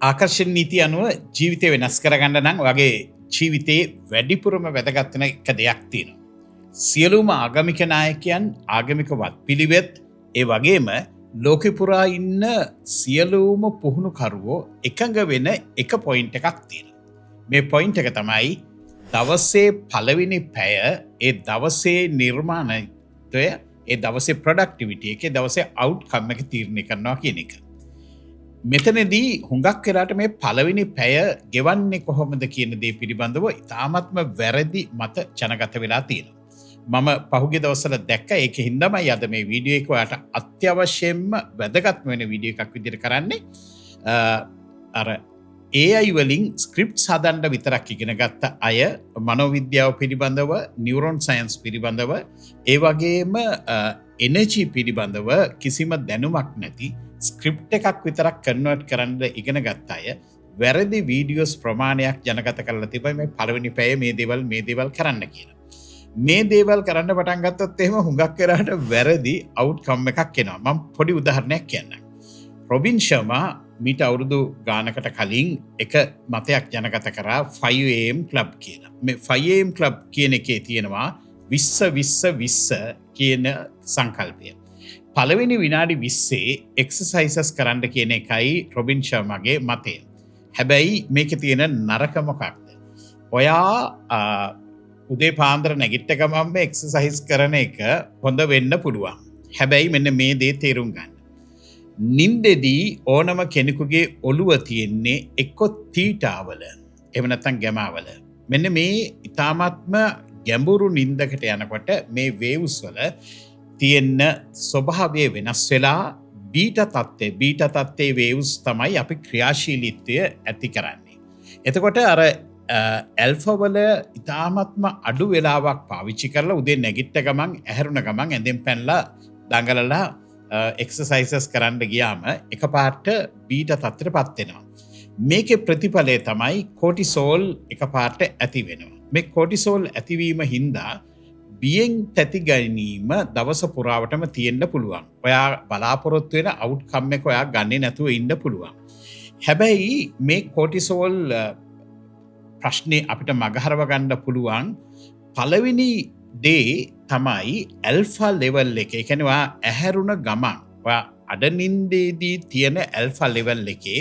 ආකර්ෂණ නීතිය අනුව ජීවිතය වෙනස් කරගන්න නම් වගේ ජීවිතයේ වැඩිපුරම වැදගත් වෙන එක දෙයක් තියෙනවා. සියලුම ආගමික නායකයන් ආගමික වත් පිළිවෙත් ඒ වගේම ලෝකෙ පුරා ඉන්න සියලුම පුහුණුකරුවෝ එකඟ වෙන එක පොයින්ට් එකක් තියෙනවා. මේ පොයින්ට් එක තමයි දවසේ පළවෙනි පැය ඒ දවසේ නිර්මාණත්වය ඒ දවසේ ප්‍රොඩක්ටිවිටි එක දවසේ අවුට්කම් එක තීරණය කරනවා කියන එක. මෙතනදී හුඟක් වෙලාට මේ පළවෙනි පැය ගෙවන්නේ කොහොමද කියන දේ පිළිබඳව ඉතාමත්ම වැරදි මත ජනගත වෙලා තියෙනවා. මම පහුගිය දවස්වල දැක්ක ඒක හින්දාමයි අද මේ වීඩියෝ එක ඔයාලට අත්‍යවශ්‍යයෙන්ම වැදගත්ම වෙන වීඩියෝ එකක් විදිහට කරන්නේ. අර AI වලින් ස්ක්‍රිප්ට්ස් හදන්න විතරක් ඉගෙන ගත්ත අය මනෝවිද්‍යාව පිළිබඳව, නියුරෝන් සයන්ස් පිළිබඳව, ඒ වගේම එනර්ජි පිළිබඳව කිසිම දැනුමක් නැති ස්ක්‍රිප්ට් එකක් විතරක් කන්වර්ට් කරන්න ඉගෙන ගත්ත අය වැරදි වීඩියෝස් ප්‍රමාණයක් ජනගත කරලා තිබයි මේ පළවෙනි පැය මේ දේවල් කරන්න කියලා. මේ දේවල් කරන්න පටන් ගත්තොත් එහෙම හුඟක් වෙලාට වැරදි අවුට්කම් එකක් එනවා. මම පොඩි උදාහරණයක් කියන්නම්. රොබින් ශර්මා මීට අවුරුදු ගානකට කලින් එක මතයක් ජනගත කරා 5am club කියන. මේ 5am club කියන එකේ තියෙනවා 20 කියන සංකල්පය. පළවෙනි විනාඩි 20 එක්සර්සයිසස් කරන්න කියන එකයි රොබින් ශර්මාගේ මතය. හැබැයි මේකේ තියෙන නරක මොකක්ද? ඔයා උදේ පාන්දර නැගිට ගමන්ම එක්සර්සයිස් කරන එක හොඳ වෙන්න පුළුවන්. හැබැයි මෙන්න මේ දේ තේරුම් ගන්න. නින්දෙදී ඕනම කෙනෙකුගේ ඔළුව තියෙන්නේ එක්ක තීටාවල එහෙම නැත්නම් ගැමාවල. මෙන්න මේ ඊ타මාත්ම ගැඹුරු නින්දකට යනකොට මේ වේව්ස් වල තියෙන ස්වභාවය වෙනස් වෙලා බීටා තත්ත්වයේ වේව්ස් තමයි අපි ක්‍රියාශීලීත්වය ඇති කරන්නේ. එතකොට අර ඇල්ෆා වල ඊ타මාත්ම අඩු වෙලාවක් පාවිච්චි කරලා උදේ නැගිට ගමන් ඇහැරුණ ගමන් ඇඳෙන් පැනලා දඟලලා එක්සර්සයිසස් කරන්න ගියාම එකපාරට බීටා තත්ත්වයටපත් වෙනවා. මේකේ ප්‍රතිඵලය තමයි කෝටිසෝල් එකපාරට ඇති වෙනවා. මේ කෝටිසෝල් ඇතිවීම හින්දා බියෙන් තැති ගැනීම දවස පුරාවටම තියෙන්න පුළුවන්. ඔයා බලාපොරොත්තු වෙන අවුට්කම් එක ඔයා ගන්නේ නැතුව ඉන්න පුළුවන්. හැබැයි මේ කෝටිසෝල් ප්‍රශ්නේ අපිට මගහරව ගන්න පුළුවන් පළවෙනි දේ තමයි ඇල්ෆා ලෙවල් එක. ඒ කියන්නේ ඔයා ඇහැරුණ ගමන් ඔයා අඩනින්දේදී තියෙන ඇල්ෆා ලෙවල් එකේ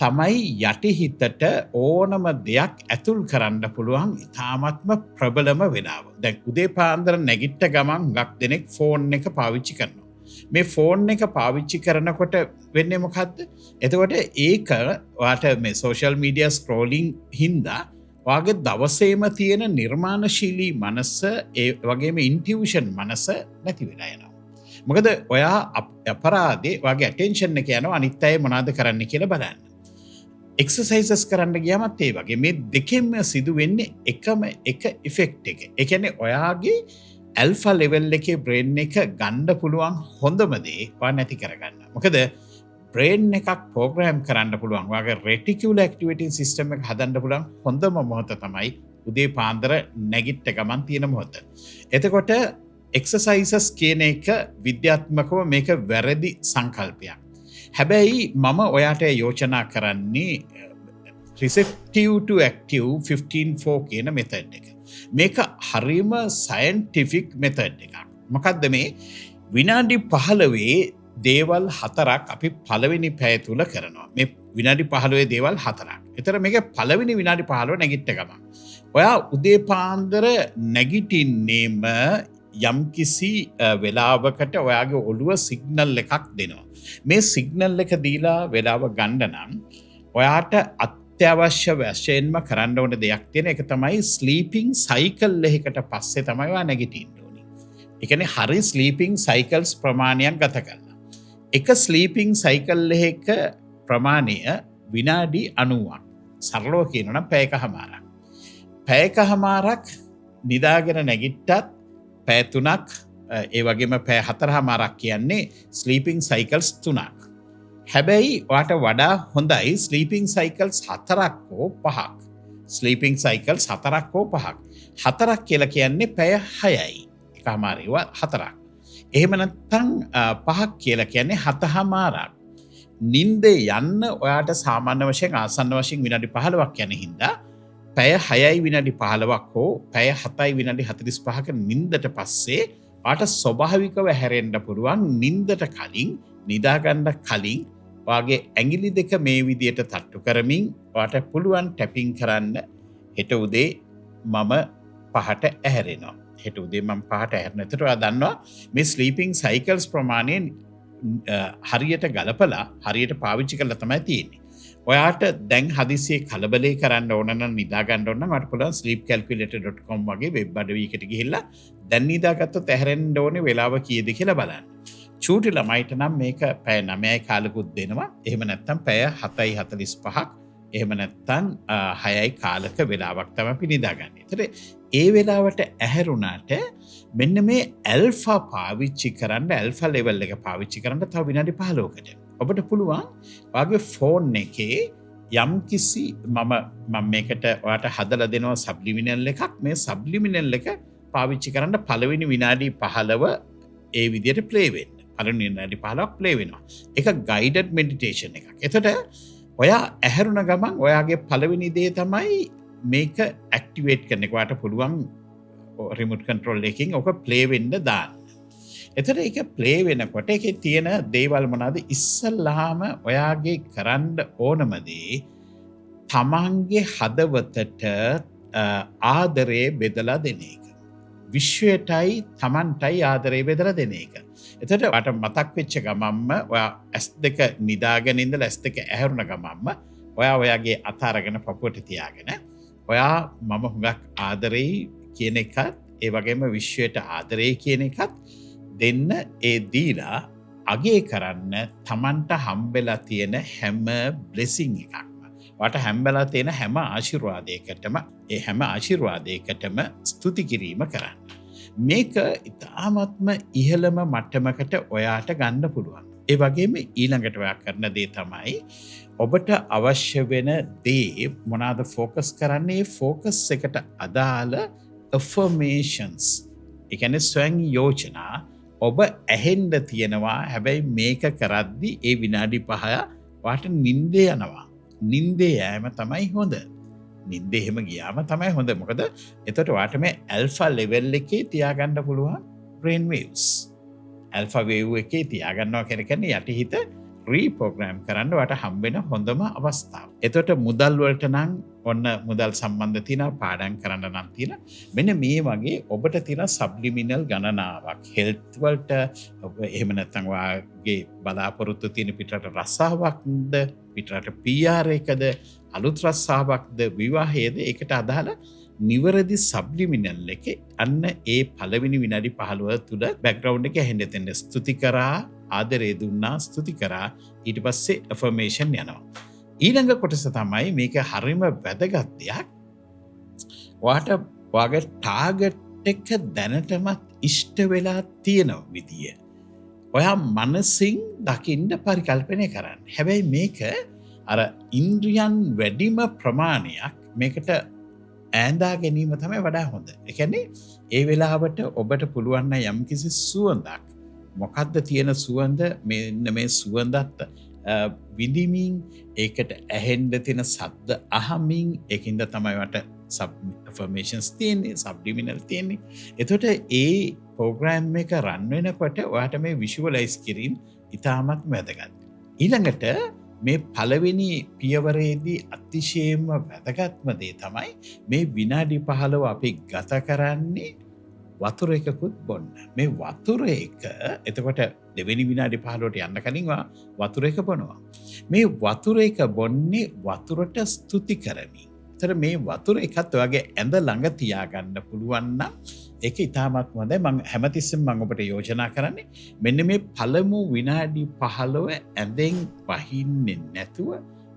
තමයි යටිහිතට ඕනම දෙයක් ඇතුල් කරන්න පුළුවන් ඉතාමත්ම ප්‍රබලම වෙලාව. දැන් උදේ පාන්දර නැගිට ගමන් ගක් දෙනෙක් ෆෝන් එක පාවිච්චි කරනවා. මේ ෆෝන් එක පාවිච්චි කරනකොට වෙන්නේ මොකද්ද? එතකොට ඒක ඔයාට මේ සෝෂල් මීඩියා ස්ක්‍රෝලිං හින්දා ඔයාගේ දවසේම තියෙන නිර්මාණශීලී මනස ඒ වගේම ඉන්ටියුෂන් මනස නැති වෙලා යනවා. මොකද ඔයා අපරාධේ ඔයාගේ ඇටෙන්ෂන් එක යනවා අනිත් අය මොනවද කරන්න කියලා බලන්න. එක්සර්සයිසස් කරන්න ගියාමත් ඒ වගේ මේ දෙකෙන්ම සිදු වෙන්නේ එකම එක ඉෆෙක්ට් එක. ඒ කියන්නේ ඔයාගේ ඇල්ෆා ලෙවල් එකේ බ්‍රේන් එක ගන්න පුළුවන් හොඳම දේ ඔයා නැති කරගන්න. මොකද බ්‍රේන් එකක් ප්‍රෝග්‍රෑම් කරන්න පුළුවන්. ඔයාගේ රෙටිකියුලර් ඇක්ටිවේටිං සිස්ටම් එක හදන්න පුළුවන් හොඳම මොහොත තමයි උදේ පාන්දර නැගිට ගමන් තියෙන මොහොත. එතකොට එක්සර්සයිසස් කියන එක විද්‍යාත්මකව මේක වැරදි සංකල්පයක්. හැබැයි මම ඔයාට යෝජනා කරන්නේ receptive to active 15-4 කියන මෙතඩ් එක. මේක හරිම සයන්ටිෆික් මෙතඩ් එකක්. මොකද්ද මේ? විනාඩි 15 දේවල් 4ක් අපි පළවෙනි පැය තුල කරනවා. මේ විනාඩි 15 දේවල් 4ක්. ඒතර මේක පළවෙනි විනාඩි 15 නැගිට ගමන්. ඔයා උදේ පාන්දර නැගිටින්නේම යම්කිසි වෙලාවකට ඔයාගේ ඔළුව සිග්නල් එකක් දෙනවා. මේ සිග්නල් එක දීලා වෙලාව ගන්න නම් ඔයාට අත්‍යවශ්‍ය වශයෙන්ම කරන්න ඕන දෙයක් තියෙන එක තමයි ස්ලීපින් සයිකල් එකකට පස්සේ තමයි ඔයා නැගිටින්න ඕනේ. ඒ කියන්නේ හරි ස්ලීපින් සයිකල්ස් ප්‍රමාණයක් ගත කරලා. එක ස්ලීපින් සයිකල් එකක ප්‍රමාණය විනාඩි 90ක්. සරලව කියනවා නම් පැයකමාරක්. පැයකමාරක් නිදාගෙන නැගිට්ටත් පැය 3ක් ඒ වගේම පැය 4මාරක් කියන්නේ ස්ලීපින් සයිකල්ස් 3ක්. හැබැයි ඔයාට වඩා හොඳයි ස්ලීපින් සයිකල්ස් 4ක් හෝ 5ක්. ස්ලීපින් සයිකල්ස් 4ක් හෝ 5ක්. 4ක් කියලා කියන්නේ පැය 6යි. එකමාරේව 4ක්. එහෙම නැත්නම් 5ක් කියලා කියන්නේ 7මාරක්. නින්දේ යන්න ඔයාට සාමාන්‍ය වශයෙන් ආසන්න වශයෙන් විනාඩි 15ක් යන හින්දා පැය 6යි විනාඩි 15ක් හෝ පැය 7යි විනාඩි 45ක නින්දට පස්සේ ඔයාට ස්වභාවිකව හැරෙන්න පුළුවන් නින්දට කලින් නිදාගන්න කලින් ඔයාගේ ඇඟිලි දෙක මේ විදියට තට්ටු කරමින් ඔයාට පුළුවන් ටැපින් කරන්න හෙට උදේ මම 5ට ඇහැරෙනවා. හෙට උදේ මම 5ට ඇහැරෙන. එතකොට ඔයා දන්නවා මේ ස්ලීපින් සයිකල්ස් ප්‍රමාණය හරියට ගලපලා හරියට පාවිච්චි කරලා තමයි තියෙන්නේ. ඔයාට දැන් හදිසියේ කලබලේ කරන්න ඕන නම් නිදා ගන්න ඕන නම් ඔයාට පුළුවන් sleepcalculator.com වගේ වෙබ් අඩවියකට ගිහිල්ලා දැන් නිදාගත්තොත් ඇහැරෙන්න ඕනේ වෙලාව කීයද කියලා බලන්න. චූටි ළමයිට නම් මේක පැය 9යි කාලකුත් දෙනවා. එහෙම නැත්නම් පැය 7:45ක් එහෙම නැත්නම් 6යි කාලක වෙලාවක් තමයි අපි නිදාගන්නේ. ඒතර ඒ වෙලාවට ඇහැරුණාට මෙන්න මේ ඇල්ෆා පාවිච්චි කරන්න ඇල්ෆා ලෙවල් එක පාවිච්චි කරන්න තව විනාඩි 15කට. ඔබට පුළුවන් ඔයාගේ ෆෝන් එකේ යම්කිසි මම මේකට ඔයාට හදලා දෙනවා සබ්ලිමිනල් එකක්. මේ සබ්ලිමිනල් එක පාවිච්චි කරන්න පළවෙනි විනාඩි 15 ඒ විදිහට ප්ලේ වෙන්න. පළවෙනි විනාඩි 15ක් ප්ලේ වෙනවා. ඒක ගයිඩඩ් මෙඩිටේෂන් එකක්. එතකොට ඔයා ඇහැරුණ ගමන් ඔයාගේ පළවෙනි දේ තමයි මේක ඇක්ටිවේට් කරන එක. ඔයාට පුළුවන් රිමෝට් කන්ට්‍රෝල් එකකින් ඔක ප්ලේ වෙන්න දාන්න. එතකොට ඒක ප්ලේ වෙනකොට ඒකේ තියෙන දේවල් මොනවාද? ඉස්සල්ලාම ඔයාගේ කරන්න ඕනම දේ තමන්ගේ හදවතට ආදරේ බෙදලා දෙන එක. විශ්වයටයි තමන්ටයි ආදරේ බෙදලා දෙන එක. එතකොට ඔයාට මතක් වෙච්ච ගමන්ම ඔයා S2 නිදාගෙන ඉඳලා S2 ඇහැරුණ ගමන්ම ඔයාගේ අත අරගෙන පපුවට තියාගෙන ඔයා මම හුඟක් ආදරෙයි කියන එකත් ඒ වගේම විශ්වයට ආදරේ කියන එකත් දෙන්න ඒ දීලා අගේ කරන්න තමන්ට හම්බෙලා තියෙන හැම බ්ලෙසිං එකක්ම ඔයාට හම්බෙලා තියෙන හැම ආශිර්වාදයකටම ඒ හැම ආශිර්වාදයකටම ස්තුති කිරීම කරන්න. මේක ඉතාමත්ම ඉහළම මට්ටමකට ඔයාට ගන්න පුළුවන්. ඒ වගේම ඊළඟට ඔයා කරන දේ තමයි ඔබට අවශ්‍ය වෙන දේ මොනවාද ફોකස් කරන්නේ? ફોකස් එකට අදාළ affirmations. ඒ කියන්නේ ස්වයං යෝජනා ඔබ ඇහෙන්න තියෙනවා. හැබැයි මේක කරද්දි ඒ විනාඩි 5 වාට නිින්දේ යනවා. නිින්දේ යෑම තමයි හොඳ. නිින්දේ එහෙම ගියාම තමයි හොඳ. මොකද එතකොට වාට මේ ඇල්ෆා ලෙවල් එකේ තියාගන්න පුළුවන් brain waves. ඇල්ෆා වේව් එකේ තියාගන්නවා කියන්නේ යටිහිත රීප්‍රෝග්‍රෑම් කරන්න වට හම්බෙන හොඳම අවස්ථාව. එතකොට මුදල් වලට නම් ඔන්න මුදල් සම්බන්ධ තියෙන පාඩම් කරන්න නම් තියෙන මෙන්න මේ වගේ ඔබට තියෙන සබ්ලිමිනල් ගණනාවක් හෙල්ත් වලට එහෙම නැත්නම් වාගේ බලාපොරොත්තු තියෙන පිටරට රස්සාවක්ද පිටරට PR එකද අලුත් රස්සාවක්ද විවාහයේද ඒකට අදාළ නිවැරදි සබ්ලිමිනල් එකේ අන්න ඒ පළවෙනි විනාඩි 15 තුල බෑග්ග්‍රවුන්ඩ් එකේ ඇහෙන්න දෙන්න ස්තුති කරා ආදරේ දුන්නා ස්තුති කරා ඊට පස්සේ ඇෆර්මේෂන් යනවා. ඊළඟ කොටස තමයි මේක හරිම වැදගත් දෙයක්. ඔයාගේ ටාගට් එක දැනටමත් ඉෂ්ට වෙලා තියෙන විදිය ඔයා මනසින් දකින්න පරිකල්පනය කරන්න. හැබැයි මේක අර ඉන්ද්‍රියන් වැඩිම ප්‍රමාණයක් මේකට ඈඳා ගැනීම තමයි වඩා හොඳ. ඒ කියන්නේ ඒ වෙලාවට ඔබට පුළුවන් නම් යම්කිසි සුවඳක් මොකක්ද තියෙන සුවඳ මෙන්න මේ සුවඳත් විඳිමින් ඒකට ඇහෙන්න තියෙන ශබ්ද අහමින් ඒකින්ද තමයි වට affirmations තියෙන්නේ subliminal තියෙන්නේ. එතකොට ඒ ප්‍රෝග්‍රෑම් එක රන් වෙනකොට ඔයාට මේ විෂුවලයිස් කිරීම ඉතාමත් වැදගත්. ඊළඟට මේ පළවෙනි පියවරේදී අතිශයම වැදගත්ම දේ තමයි මේ විනාඩි 15 අපි ගත කරන්නේ වතුර එකකුත් බොන්න. මේ වතුර එක එතකොට දෙවෙනි විනාඩි 15ට යන්න කලින් වතුර එක බොනවා. මේ වතුර එක බොන්නේ වතුරට ස්තුති කරමින්. ඒතර මේ වතුර එකත් ඔයගේ ඇඳ ළඟ තියාගන්න පුළුවන් නම් ඒක ඉතාමත් හොඳයි. මම හැමතිස්සෙම ඔබට යෝජනා කරන්නේ මෙන්න මේ පළමු විනාඩි 15 ඇඳෙන් වහින්නේ නැතුව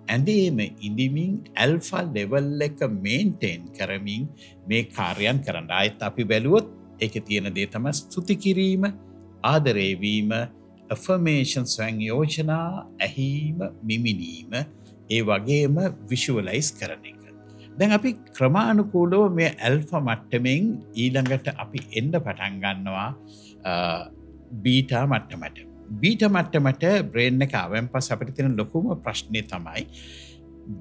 ඇඳේම ඉඳිමින් ඇල්ෆා ලෙවල් එක මේන්ටේන් කරමින් මේ කාර්යයන් කරන්න. ආයෙත් අපි බැලුවොත් ඒකේ තියෙන දේ තමයි ස්තුති කිරීම, ආදරේ වීම, affirmation ස්වයං යෝජනා, ඇහිීම, මිමිනීම, ඒ වගේම විෂුවලයිස් කරන එක. දැන් අපි ක්‍රමානුකූලව මේ ඇල්ෆා මට්ටමින් ඊළඟට අපි එන්න පටන් ගන්නවා බීටා මට්ටමට. බීට මට්ටමට බ්‍රේන් එක ආවෙන් පස්සේ අපිට තියෙන ලොකුම ප්‍රශ්නේ තමයි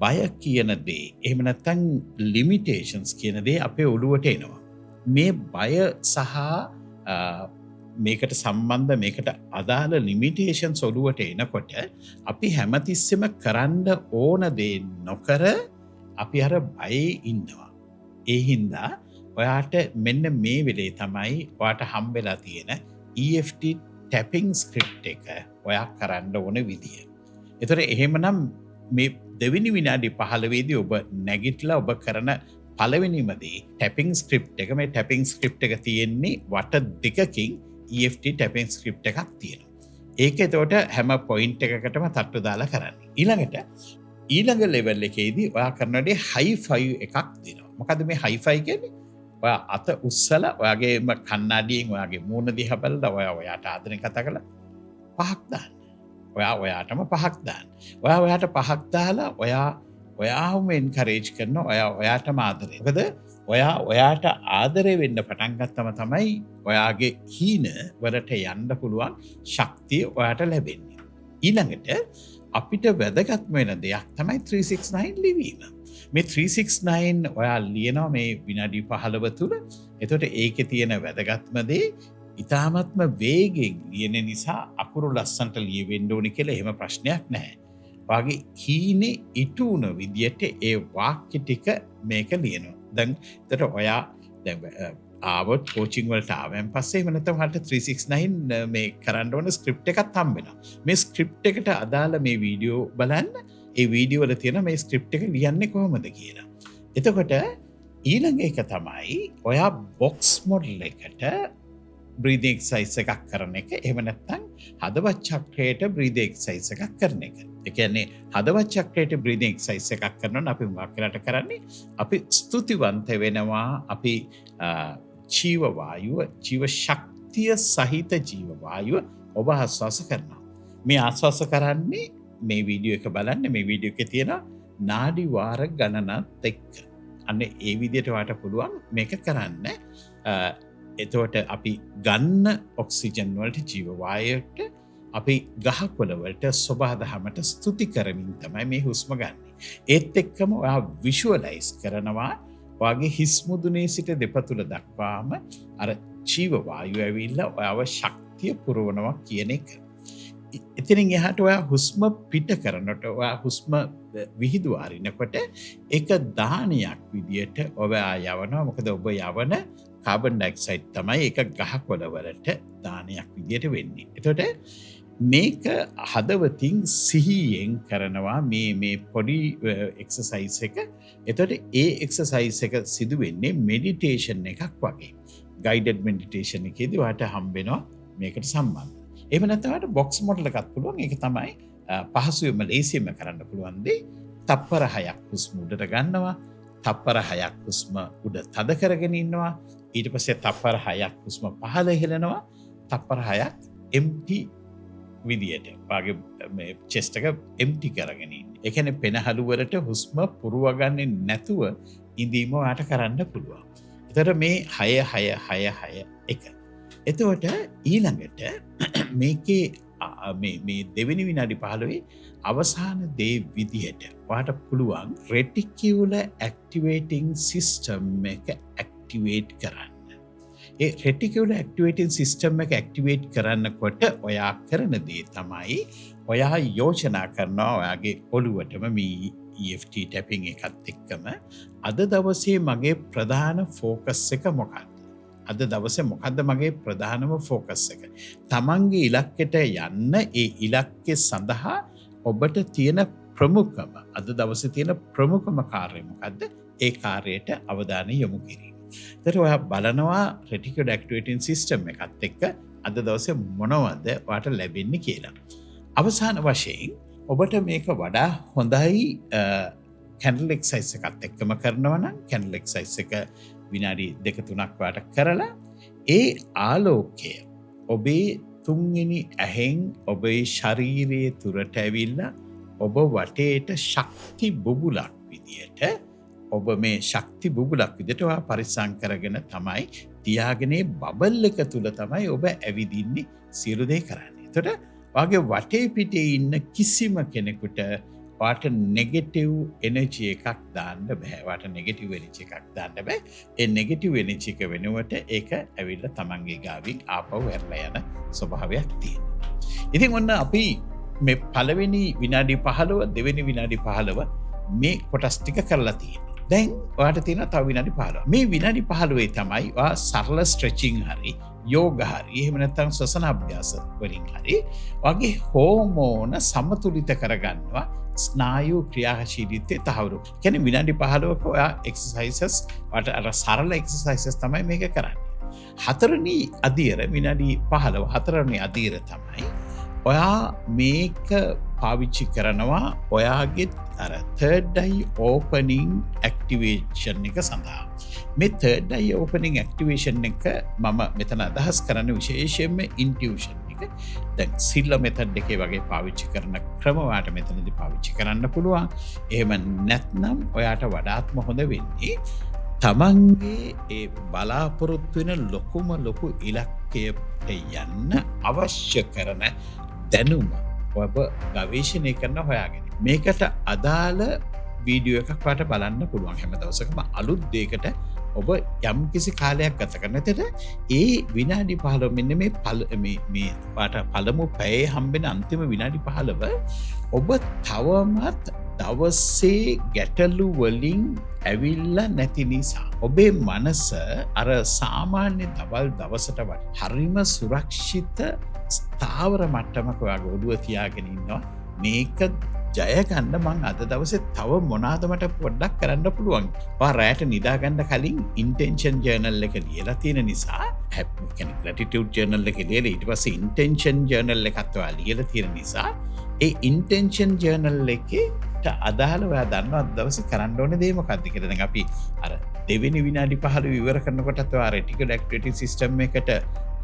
බය කියන දේ. එහෙම නැත්නම් ලිමිටේෂන්ස් කියන දේ අපේ ඔළුවට එනවා. මේ බය සහ මේකට සම්බන්ධ මේකට අදාළ ලිමිටේෂන්ස් ඔළුවට එනකොට අපි හැමතිස්සෙම කරන්න ඕන දේ නොකර අපි අර බයේ ඉන්නවා. ඒ හින්දා ඔයාට මෙන්න මේ වෙලේ තමයි ඔයාට හම්බෙලා තියෙන EFT ටැපිං ස්ක්‍රිප්ට් එක ඔයා කරන්න ඕන විදිය. ඒතර එහෙමනම් මේ දෙවෙනි විනාඩි 15 දී ඔබ නැගිටලා ඔබ කරන පළවෙනිම දේ ටැපිං ස්ක්‍රිප්ට් එක. මේ ටැපිං ස්ක්‍රිප්ට් එක තියෙන්නේ වට දෙකකින් EFT ටැපිං ස්ක්‍රිප්ට් එකක් තියෙනවා. ඒක එතකොට හැම පොයින්ට් එකකටම තට්ටු දාලා කරන්නේ. ඊළඟ ලෙවල් එකේදී ඔයා කරන දේ හයි ෆයිව් එකක් දෙනවා. මොකද මේ හයි ෆයි කියන්නේ? ඔයා අත උස්සලා ඔයාගේම කන්නඩියෙන් ඔයාගේ මූණ දිහා බලලා ඔයාට ආදරෙන් කතා කරලා පහක් දාන්න. ඔයාටම පහක් දාන්න. ඔයාට පහක් දාලා ඔයාවම එන්කරේජ් කරනවා. ඔයාටම ආදරේ. මොකද ඔයාට ආදරේ වෙන්න පටන් ගත්තම තමයි ඔයාගේ හීන වලට යන්න පුළුවන් ශක්තිය ඔයාට ලැබෙන්නේ. ඊළඟට අපිට වැදගත්ම වෙන දෙයක් තමයි 369 ලිවීම. මේ 369 ඔයා ලියනවා මේ විනාඩි 15 තුල. එතකොට ඒකේ තියෙන වැදගත්ම දේ ඉතාමත්ම වේගෙන් ලියන නිසා අකුරු ලස්සනට ලියවෙන්න ඕනේ කියලා එහෙම ප්‍රශ්නයක් නැහැ. වාගේ හීනේ ඉටු වුණ විදියට ඒ වාක්‍ය ටික මේක ලියනවා. දැන් එතකොට ඔයා දැන් ආවොත් කෝචින් වලට ආවෙන් පස්සේ එහෙම නැත්නම් ඔයාලට 369 මේ කරන්න ඕන ස්ක්‍රිප්ට් එකක් හම්බ වෙනවා. මේ ස්ක්‍රිප්ට් එකට අදාළ මේ වීඩියෝ බලන්න. ඒ වීඩියෝ වල තියෙන මේ ස්ක්‍රිප්ට් එක ලියන්නේ කොහොමද කියලා. එතකොට ඊළඟ එක තමයි ඔයා බොක්ස් මොඩල් එකට බ්‍රීතිං එක්සර්සයිස් එකක් කරන එක. එහෙම නැත්නම් හදවත් චක්‍රයට බ්‍රීතිං එක්සර්සයිස් එකක් කරන එක. ඒ කියන්නේ හදවත් චක්‍රයට බ්‍රීතිං එක්සර්සයිස් එකක් කරනවා අපි මොකක් කරලා කරන්නේ? අපි ස්තුතිවන්ත වෙනවා. අපි ජීව වායුව, ජීව ශක්තිය සහිත ජීව වායුව ඔබ ආස්වාස කරනවා. මේ ආස්වාස කරන්නේ මේ වීඩියෝ එක බලන්න. මේ වීඩියෝ එකේ තියෙන නාඩි වාර ගණනත් එක්ක. අන්න ඒ විදිහට වාට පුළුවන් මේක කරන්න. එතකොට අපි ගන්න ඔක්සිජන් වලට ජීව වායුවට අපි ගහකොළ වලට සබහාදහමට ස්තුති කරමින් තමයි මේ හුස්ම ගන්න. ඒත් එක්කම ඔයා විෂුවලයිස් කරනවා ඔයාගේ හිස් මුදුනේ සිට දෙපතුල දක්වාම අර ජීව වායුව ඇවිල්ලා ඔයාව ශක්තිය පුරවනවා කියන එක. එතනින් එහාට ඔයා හුස්ම පිට කරනකොට ඔයා හුස්ම විහිදු අරිනකොට ඒක දානයක් විදියට ඔයා යවනවා. මොකද ඔබ යවන කාබන් ඩයොක්සයිඩ් තමයි ඒක ගහකොළ වලට දානයක් විදියට වෙන්නේ. එතකොට මේක හදවතින් සිහියෙන් කරනවා මේ පොඩි එක්සර්සයිස් එක. එතකොට ඒ එක්සර්සයිස් එක සිදු වෙන්නේ මෙඩිටේෂන් එකක් වගේ. ගයිඩඩ් මෙඩිටේෂන් එකේදී ඔයාට හම්බෙනවා මේකට සම්බන්ධ. එහෙම නැත්නම් ඔයාට බොක්ස් මොඩල් එකක් පුළුවන්. ඒක තමයි පහසුවෙන්ම ලේසියෙන්ම කරන්න පුළුවන් දේ. තප්පර 6ක් හුස්ම උඩට ගන්නවා. තප්පර 6ක් හුස්ම උඩ තද කරගෙන ඉන්නවා. ඊට පස්සේ තප්පර 6ක් හුස්ම පහළ හෙලනවා. තප්පර 6ක් empty විදියට වාගේ මේ chest එක empty කරගෙන ඉන්නේ. ඒ කියන්නේ පෙනහළු වලට හුස්ම පුරවගන්නේ නැතුව ඉඳීම ඔයාට කරන්න පුළුවන්. ඒතර මේ 6 එතකොට ඊළඟට මේකේ මේ දෙවෙනි විනාඩි 15 අවසාන දේ විදියට ඔයාට පුළුවන් reticular activating system එක activate කරන්න. ඒ reticular activating system එක activate කරනකොට ඔයා කරන දේ තමයි ඔයා යෝජනා කරනවා ඔයාගේ ඔළුවටම මේ EFT tapping එකත් එක්කම අද දවසේ මගේ ප්‍රධාන focus එක මොකක්ද? අද දවසේ මොකද්ද මගේ ප්‍රධානම ෆෝකස් එක? තමන්ගේ ඉලක්කයට යන්න ඒ ඉලක්කය සඳහා ඔබට තියෙන ප්‍රමුඛම අද දවසේ තියෙන ප්‍රමුඛම කාර්යය මොකද්ද? ඒ කාර්යයට අවධානය යොමු කිරීම. ඒතර ඔයා බලනවා reticular activating system එකත් එක්ක අද දවසේ මොනවද ඔයාට ලැබෙන්නේ කියලා. අවසාන වශයෙන් ඔබට මේක වඩා හොඳයි candle exercise එකත් එක්කම කරනවා නම් candle exercise එක විනාඩි 2-3ක් වාට කරලා ඒ ආලෝකය ඔබේ තුන්වෙනි ඇහෙන් ඔබේ ශරීරයේ තුරට ඇවිල්ලා ඔබ වටේට ශක්ති බුබුලක් විදියට ඔබ මේ ශක්ති බුබුලක් විදියට ඔයා පරිස්සම් කරගෙන තමයි තියාගෙන බබල් එක තුල තමයි ඔබ ඇවිදින්නේ සියලු දේ කරන්නේ. එතකොට වගේ වටේ පිටේ ඉන්න කිසිම කෙනෙකුට වාට නෙගෙටිව් එනර්ජි එකක් දාන්න බෑ. වාට නෙගෙටිව් එනර්ජි එකක් දාන්න බෑ. ඒ නෙගෙටිව් එනර්ජි එක වෙනුවට ඒක ඇවිල්ලා තමන්ගේ ගාවින් ආපහු ඇරලා යන ස්වභාවයක් තියෙනවා. ඉතින් ඔන්න අපි මේ පළවෙනි විනාඩි 15 දෙවෙනි විනාඩි 15 මේ කොටස් ටික කරලා තියෙනවා. දැන් ඔයාට තියෙනවා තව විනාඩි 15. මේ විනාඩි 15 තමයි ඔයා සරල ස්ට්‍රෙචිං හරි යෝග හරි එහෙම නැත්නම් ශ්වසන අභ්‍යාස වලින් හරි වගේ හෝමෝන සමතුලිත කරගන්නවා ස්නායු ක්‍රියාශීලීත්වය තහවුරු. කියන්නේ විනාඩි 15ක ඔයා එක්සර්සයිසස් වට අර සරල එක්සර්සයිසස් තමයි මේක කරන්නේ. හතරවෙනි අදියර විනාඩි 15 හතරවෙනි අදියර තමයි ඔයා මේක පාවිච්චි කරනවා ඔයාගේ අර third eye opening activation එක සඳහා. මේ third eye opening activation එක මම මෙතන අදහස් කරන්නේ විශේෂයෙන්ම intuition එක. දැන් සිල්ල මෙතඩ් එකේ වගේ පාවිච්චි කරන ක්‍රම ඔයාට මෙතනදී පාවිච්චි කරන්න පුළුවන්. එහෙම නැත්නම් ඔයාට වඩාත්ම හොඳ වෙන්නේ තමන්ගේ ඒ බලාපොරොත්තු වෙන ලොකු ඉලක්කයට යන්න අවශ්‍ය කරන දැනුම ඔබ ගවේෂණය කරන හොයාගෙන. මේකට අදාළ වීඩියෝ එකක් වාට බලන්න පුළුවන්. හැම දවසකම අලුත් දෙයකට ඔබ යම් කිසි කාලයක් ගත කරන තෙට ඒ විනාඩි 15 මෙන්න මේ වාට පළමු පැයේ හම්බෙන අන්තිම විනාඩි 15 ඔබ තවමත් දවසේ ගැටලු වලින් ඇවිල්ලා නැති නිසා ඔබේ මනස අර සාමාන්‍ය දවසට වඩා හරිම සුරක්ෂිත ස්ථාවර මට්ටමක ඔයාගේ ඔළුව තියාගෙන ඉන්නවා. මේක ජය ගන්න මං අද දවසේ තව මොනවාද මට පොඩ්ඩක් කරන්න පුළුවන්. ඔයා රැට නිදා ගන්න කලින් ඉන්ටෙන්ෂන් ජර්නල් එක ලියලා තියෙන නිසා කියන්නේ ග්‍රැටිටියුඩ් ජර්නල් එක ලියලා ඊට පස්සේ ඉන්ටෙන්ෂන් ජර්නල් එකත් ඔයා ලියලා තියෙන නිසා ඒ ඉන්ටෙන්ෂන් ජර්නල් එකේට අදාළ ඔයා දන්නවා අද දවසේ කරන්න ඕනේ දේ මොකක්ද කියලා. දැන් අපි අර දෙවෙනි විනාඩි 15 ඉවර කරනකොටත් ඔයා රෙටිකල් ඇක්ටිවිටි සිස්ටම් එකට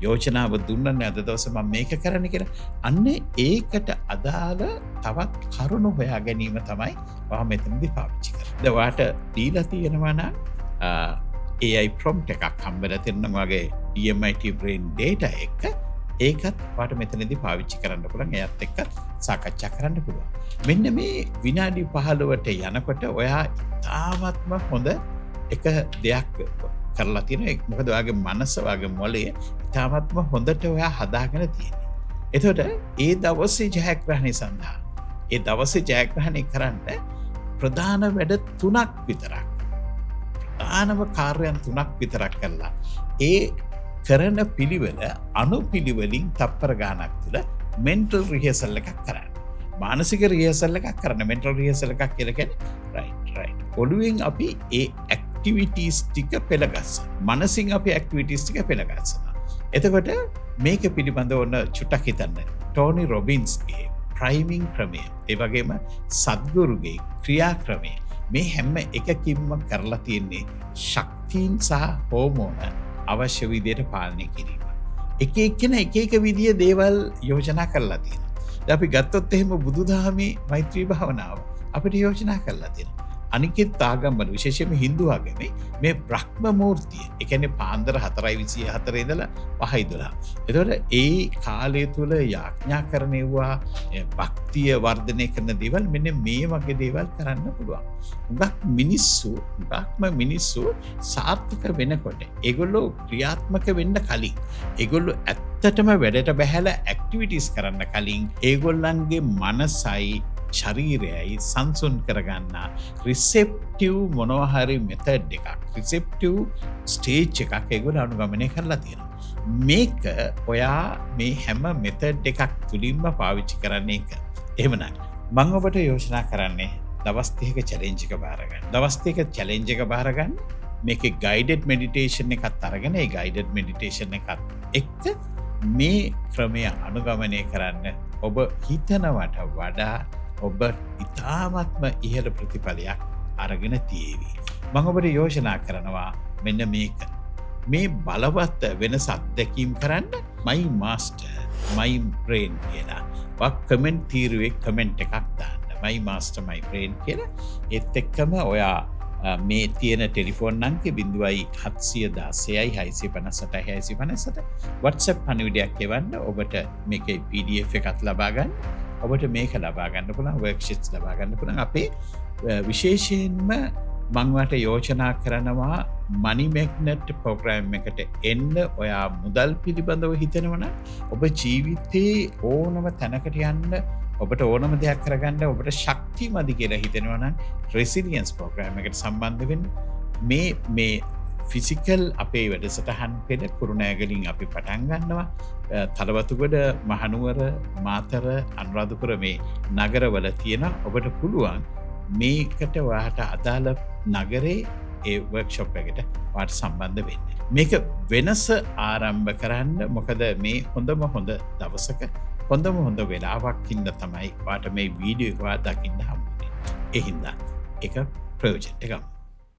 යෝජනාව දුන්නනේ අද දවසේ මම මේක කරන්න කියලා. අන්න ඒකට අදාළ තවත් කරුණු හොයා ගැනීම තමයි මම මෙතනදී පාවිච්චි කරන්නේ. දැන් ඔයාට දීලා තියෙනවා නම් AI prompt එකක් හම්බෙලා තියෙනවා වගේ DMIT brain data එක. ඒකත් ඔයාට මෙතනදී පාවිච්චි කරන්න පුළුවන්. එයත් එක්ක සාකච්ඡා කරන්න පුළුවන්. මෙන්න මේ විනාඩි 15ට යනකොට ඔයා තාමත්ම හොඳ එක දෙයක් කරලා තියෙනවා. මොකද ඔයාගේ මනස ඔයාගේ මොළය තාමත්ම හොඳට ඔයා හදාගෙන තියෙනවා. එතකොට ඒ දවසේ ජයග්‍රහණය සඳහා ඒ දවසේ ජයග්‍රහණය කරන්න ප්‍රධාන වැඩ 3ක් විතරක් ප්‍රධානම කාර්යයන් 3ක් විතරක් කළා. ඒ කරන පිළිවෙල අනුපිළිවෙලින් තප්පර ගානක් තුළ මෙන්ටල් රිහර්සල් එකක් කරන්න. මානසික රිහර්සල් එකක් කරන්න. මෙන්ටල් රිහර්සල් එකක් කියලා කියන්නේ රයිට්. ඔළුවෙන් අපි ඒ ඇක්ටිවිටීස් ටික පෙළගස්සන. මනසින් අපි ඇක්ටිවිටීස් ටික පෙළගස්සනවා. එතකොට මේක පිළිබඳව ඔන්න චුට්ටක් හිතන්න. ටෝනි රොබින්ස්ගේ ප්‍රයිමිං ක්‍රමය, ඒ වගේම සද්ගුරුගේ ක්‍රියා ක්‍රමය, මේ හැම එකකින්ම කරලා තියෙන්නේ ශක්තියින් සහ හෝමෝන අවශ්‍ය විදියට පාලනය කිරීම. එක එක විදිය දේවල් යෝජනා කරලා තියෙනවා. දැන් අපි ගත්තොත් එහෙම බුදුදහමේ මෛත්‍රී භාවනාව අපිට යෝජනා කරලා තියෙනවා. අනිකෙත් ආගම්වල විශේෂයෙන්ම හින්දු ආගමේ මේ බ්‍රහ්ම මූර්තිය, ඒ කියන්නේ පාන්දර 4:24 ඉඳලා 5:12. එතකොට ඒ කාලය තුල යාඥා කරනෙවුවා භක්තිය වර්ධනය කරන දේවල් මෙන්න මේ වගේ දේවල් කරන්න පුළුවන්. උගක් මිනිස්සු සාර්ථක වෙනකොට ඒගොල්ලෝ ක්‍රියාත්මක වෙන්න කලින් ඒගොල්ලෝ ඇත්තටම වැඩට බහැලා ඇක්ටිවිටීස් කරන්න කලින් ඒගොල්ලන්ගේ මනසයි ශරීරයයි සංසුන් කරගන්න රිසෙප්ටිව් මොනවා හරි මෙතඩ් එකක්, රිසෙප්ටිව් ස්ටේජ් එකක් ඒගොල්ලෝ අනුගමනය කරලා තියෙනවා. මේක ඔයා මේ හැම මෙතඩ් එකක් තුලින්ම පාවිච්චි කරන්න එක. එහෙමනම් මම ඔබට යෝජනා කරන්නේ දවස් 3ක චැලෙන්ජ් එක බාර ගන්න. දවස් 3ක චැලෙන්ජ් එක බාර ගන්න. මේකේ ගයිඩඩ් මෙඩිටේෂන් එකත් අරගෙන ඒ ගයිඩඩ් මෙඩිටේෂන් එකත් එක්ක මේ ක්‍රමය අනුගමනය කරන්න ඔබ හිතනවට වඩා ඔබ ඉතාමත්ම ඉහළ ප්‍රතිඵලයක් අරගෙන තියේවි. මම ඔබට යෝජනා කරනවා මෙන්න මේක. මේ බලවත් වෙනස අත්දැකීම් කරන්න my master my brain කියලා වක් කමෙන්ට් තීරුවේ කමෙන්ට් එකක් දාන්න. my master my brain කියලා. ඒත් එක්කම ඔයා මේ තියෙන ටෙලිෆෝන් අංකෙ 0716 WhatsApp පණිවිඩයක් එවන්න. ඔබට මේකේ PDF එකක් ලබා ගන්න. ඔබට මේක ලබා ගන්න පුළුවන්, worksheets ලබා ගන්න පුළුවන්. අපේ විශේෂයෙන්ම මම වට යෝජනා කරනවා money magnet program එකට එන්න. ඔයා මුදල් පිළිබඳව හිතනවා නම් ඔබ ජීවිතේ ඕනම තැනකට යන්න, ඔබට ඕනම දෙයක් කරගන්න ඔබට ශක්තිමදි කියලා හිතෙනවා නම් resilience program එකට සම්බන්ධ වෙන්න. මේ ෆිසිකල් අපේ වැඩසටහන් පෙළ කුරුණෑගලින් අපි පටන් ගන්නවා. තලවතුගොඩ, මහනුවර, මාතර, අනුරාධපුර මේ නගරවල තියෙන ඔබට පුළුවන් මේකට ඔයාට අදාළ නගරේ ඒ වර්ක්ෂොප් එකට ඔයාට සම්බන්ධ වෙන්න. මේක වෙනස ආරම්භ කරන්න. මොකද මේ හොඳම හොඳ දවසක හොඳම හොඳ වෙලාවක් ඉන්න තමයි ඔයාට මේ වීඩියෝ එක දකින්න හම්බුනේ. ඒ හින්දා ඒක ප්‍රයෝජනට ගන්න.